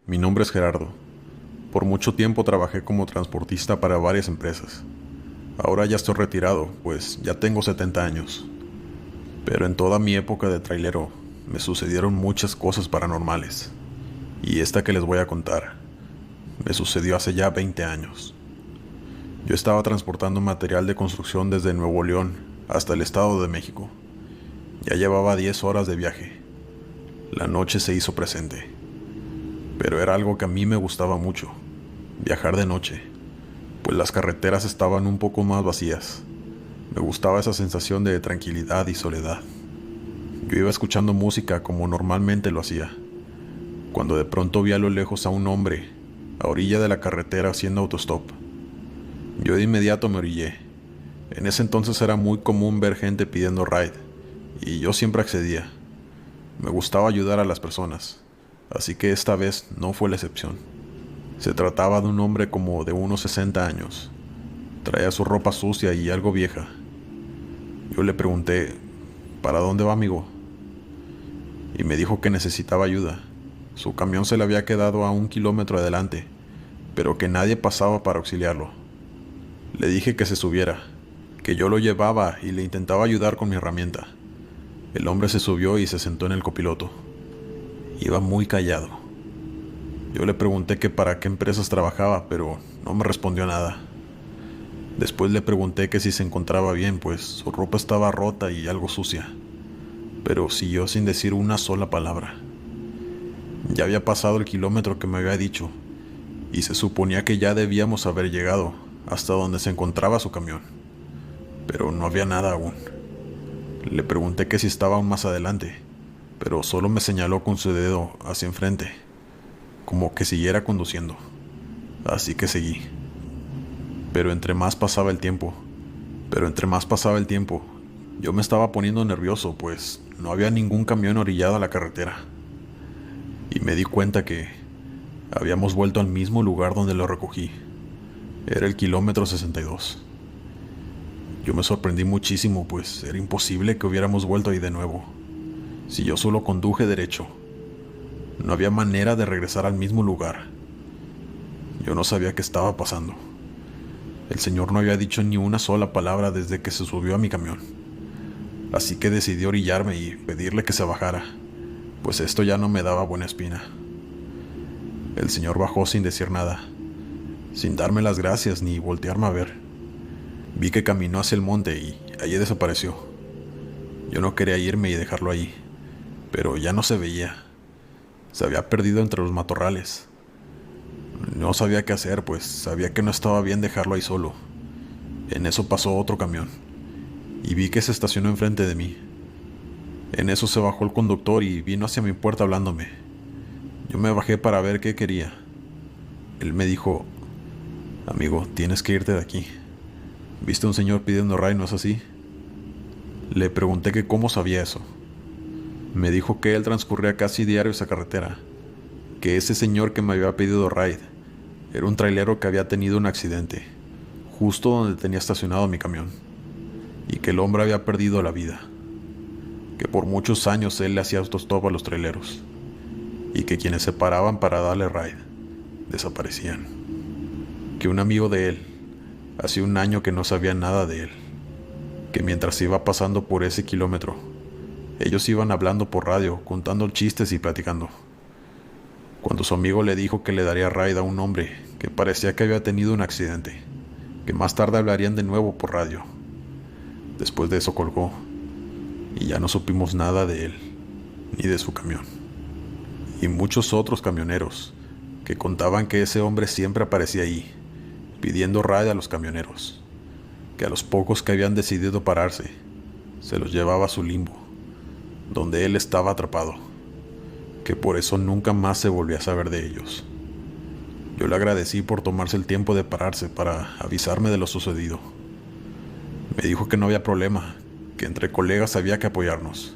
Mi nombre es Gerardo. Por mucho tiempo trabajé como transportista para varias empresas. Ahora ya estoy retirado, pues ya tengo 70 años. Pero en toda mi época de trailero me sucedieron muchas cosas paranormales. Y esta que les voy a contar me sucedió hace ya 20 años. Yo estaba transportando material de construcción desde Nuevo León hasta el Estado de México. Ya llevaba 10 horas de viaje. La noche se hizo presente. Pero era algo que a mí me gustaba mucho, viajar de noche, pues las carreteras estaban un poco más vacías. Me gustaba esa sensación de tranquilidad y soledad. Yo iba escuchando música como normalmente lo hacía, cuando de pronto vi a lo lejos a un hombre, a orilla de la carretera haciendo autostop. Yo de inmediato me orillé. En ese entonces era muy común ver gente pidiendo ride, y yo siempre accedía. Me gustaba ayudar a las personas, así que esta vez no fue la excepción. Se trataba de un hombre como de unos 60 años. Traía su ropa sucia y algo vieja. Yo le pregunté, ¿para dónde va, amigo? Y me dijo que necesitaba ayuda. Su camión se le había quedado a 1 kilómetro adelante, pero que nadie pasaba para auxiliarlo. Le dije que se subiera, que yo lo llevaba y le intentaba ayudar con mi herramienta. El hombre se subió y se sentó en el copiloto. Iba muy callado. Yo le pregunté que para qué empresas trabajaba, pero no me respondió nada. Después le pregunté que si se encontraba bien, pues su ropa estaba rota y algo sucia, pero siguió sin decir una sola palabra. Ya había pasado el kilómetro que me había dicho, y se suponía que ya debíamos haber llegado hasta donde se encontraba su camión, pero no había nada aún. Le pregunté que si estaba aún más adelante, pero solo me señaló con su dedo hacia enfrente, como que siguiera conduciendo. Así que seguí. Pero entre más pasaba el tiempo, yo me estaba poniendo nervioso, pues no había ningún camión orillado a la carretera. Y me di cuenta que habíamos vuelto al mismo lugar donde lo recogí. Era el kilómetro 62. Yo me sorprendí muchísimo, pues era imposible que hubiéramos vuelto ahí de nuevo. Si yo solo conduje derecho, no había manera de regresar al mismo lugar. Yo no sabía qué estaba pasando. El señor no había dicho ni una sola palabra desde que se subió a mi camión. Así que decidí orillarme y pedirle que se bajara, pues esto ya no me daba buena espina. El señor bajó sin decir nada, sin darme las gracias ni voltearme a ver. Vi que caminó hacia el monte y allí desapareció. Yo no quería irme y dejarlo ahí, pero ya no se veía. Se había perdido entre los matorrales. No sabía qué hacer, pues sabía que no estaba bien dejarlo ahí solo. En eso pasó otro camión, y vi que se estacionó enfrente de mí. En eso se bajó el conductor y vino hacia mi puerta hablándome. Yo me bajé para ver qué quería. Él me dijo, amigo, tienes que irte de aquí. ¿Viste a un señor pidiendo ray, no es así? Le pregunté que cómo sabía eso. Me dijo que él transcurría casi diario esa carretera, que ese señor que me había pedido ride era un trailero que había tenido un accidente, justo donde tenía estacionado mi camión, y que el hombre había perdido la vida, que por muchos años él le hacía autostop a los traileros, y que quienes se paraban para darle ride desaparecían, que un amigo de él, hacía un año que no sabía nada de él, que mientras iba pasando por ese kilómetro, ellos iban hablando por radio, contando chistes y platicando. Cuando su amigo le dijo que le daría ride a un hombre que parecía que había tenido un accidente, que más tarde hablarían de nuevo por radio. Después de eso colgó, y ya no supimos nada de él, ni de su camión. Y muchos otros camioneros, que contaban que ese hombre siempre aparecía ahí, pidiendo ride a los camioneros, que a los pocos que habían decidido pararse, se los llevaba a su limbo, donde él estaba atrapado, que por eso nunca más se volvió a saber de ellos. Yo le agradecí por tomarse el tiempo de pararse para avisarme de lo sucedido. Me dijo que no había problema, que entre colegas había que apoyarnos.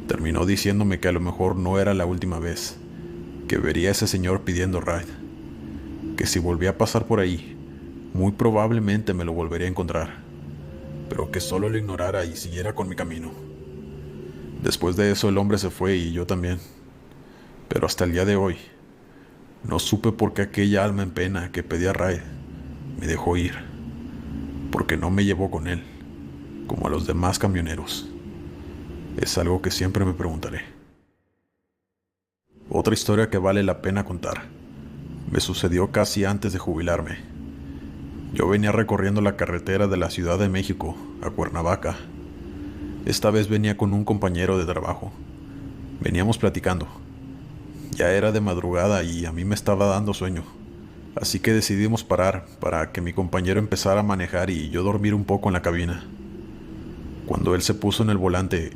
Terminó diciéndome que a lo mejor no era la última vez que vería a ese señor pidiendo ride, que si volvía a pasar por ahí, muy probablemente me lo volvería a encontrar, pero que solo lo ignorara y siguiera con mi camino. Después de eso el hombre se fue y yo también, pero hasta el día de hoy No supe por qué aquella alma en pena que pedía raid me dejó ir, porque no me llevó con él, como a los demás camioneros. Es algo que siempre me preguntaré. Otra historia que vale la pena contar me sucedió casi antes de jubilarme. Yo venía recorriendo la carretera de la Ciudad de México a Cuernavaca. Esta vez venía con un compañero de trabajo. Veníamos platicando. Ya era de madrugada y a mí me estaba dando sueño, así que decidimos parar para que mi compañero empezara a manejar y yo dormir un poco en la cabina. Cuando él se puso en el volante,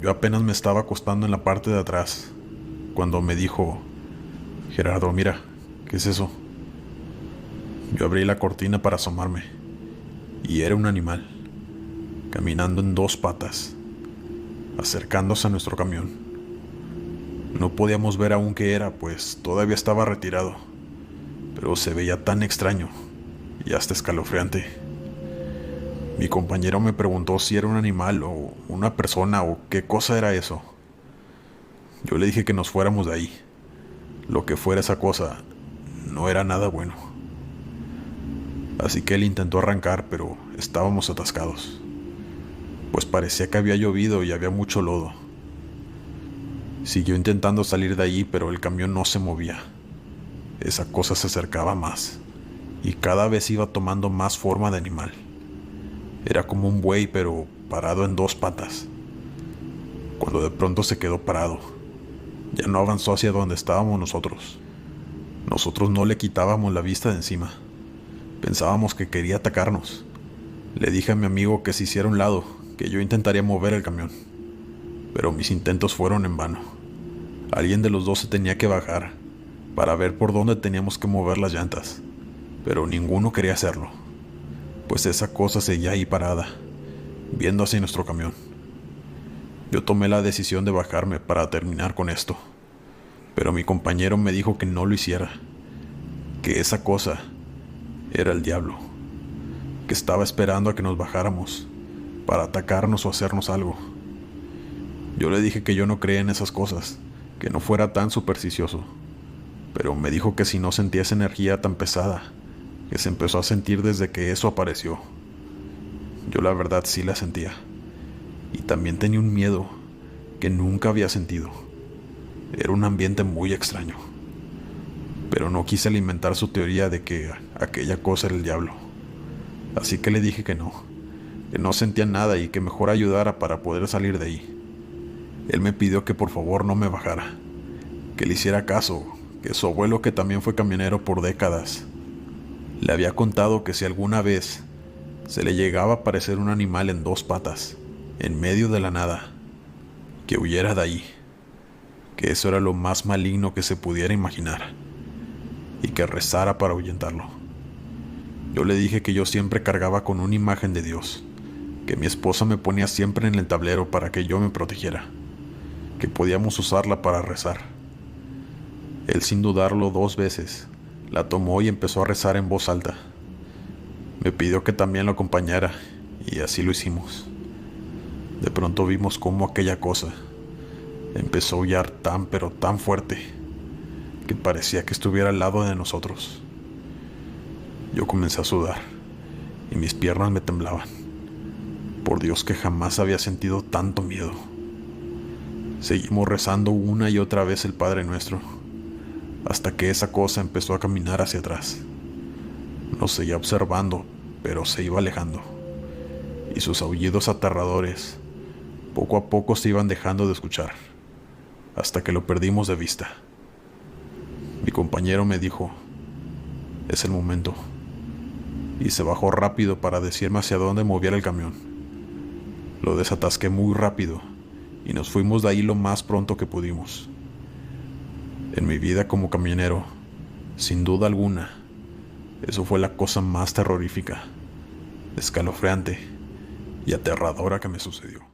yo apenas me estaba acostando en la parte de atrás, cuando me dijo: Gerardo, mira, ¿qué es eso? Yo abrí la cortina para asomarme, y era un animal, caminando en 2 patas, acercándose a nuestro camión. No podíamos ver aún qué era, pues todavía estaba retirado, pero se veía tan extraño y hasta escalofriante. Mi compañero me preguntó si era un animal o una persona o qué cosa era eso. Yo le dije que nos fuéramos de ahí. Lo que fuera esa cosa no era nada bueno. Así que él intentó arrancar, pero estábamos atascados, pues parecía que había llovido y había mucho lodo. Siguió intentando salir de allí, pero el camión no se movía. Esa cosa se acercaba más, y cada vez iba tomando más forma de animal. Era como un buey, pero parado en 2 patas. Cuando de pronto se quedó parado, ya no avanzó hacia donde estábamos nosotros. Nosotros no le quitábamos la vista de encima. Pensábamos que quería atacarnos. Le dije a mi amigo que se hiciera a un lado, que yo intentaría mover el camión, pero mis intentos fueron en vano. Alguien de los dos se tenía que bajar para ver por dónde teníamos que mover las llantas, pero ninguno quería hacerlo, pues esa cosa seguía ahí parada, viendo hacia nuestro camión. Yo tomé la decisión de bajarme para terminar con esto, pero mi compañero me dijo que no lo hiciera, que esa cosa era el diablo, que estaba esperando a que nos bajáramos para atacarnos o hacernos algo. Yo le dije que yo no creía en esas cosas, que no fuera tan supersticioso, pero me dijo que si no sentía esa energía tan pesada, que se empezó a sentir desde que eso apareció. Yo la verdad sí la sentía, y también tenía un miedo que nunca había sentido. Era un ambiente muy extraño, pero no quise alimentar su teoría de que aquella cosa era el diablo. Así que le dije que no sentía nada y que mejor ayudara para poder salir de ahí. Él me pidió que por favor no me bajara, que le hiciera caso, que su abuelo, que también fue camionero por décadas, le había contado que si alguna vez se le llegaba a aparecer un animal en 2 patas, en medio de la nada, que huyera de ahí, que eso era lo más maligno que se pudiera imaginar, y que rezara para ahuyentarlo. Yo le dije que yo siempre cargaba con una imagen de Dios, que mi esposa me ponía siempre en el tablero para que yo me protegiera, que podíamos usarla para rezar. Él, sin dudarlo 2 veces, la tomó y empezó a rezar en voz alta. Me pidió que también lo acompañara, y así lo hicimos. De pronto vimos cómo aquella cosa empezó a aullar tan pero tan fuerte, que parecía que estuviera al lado de nosotros. Yo comencé a sudar, y mis piernas me temblaban. Por Dios que jamás había sentido tanto miedo. Seguimos rezando una y otra vez el Padre Nuestro, hasta que esa cosa empezó a caminar hacia atrás. Nos seguía observando, pero se iba alejando, y sus aullidos aterradores poco a poco se iban dejando de escuchar, hasta que lo perdimos de vista. Mi compañero me dijo: es el momento, y se bajó rápido para decirme hacia dónde moviera el camión. Lo desatasqué muy rápido y nos fuimos de ahí lo más pronto que pudimos. En mi vida como camionero, sin duda alguna, eso fue la cosa más terrorífica, escalofriante y aterradora que me sucedió.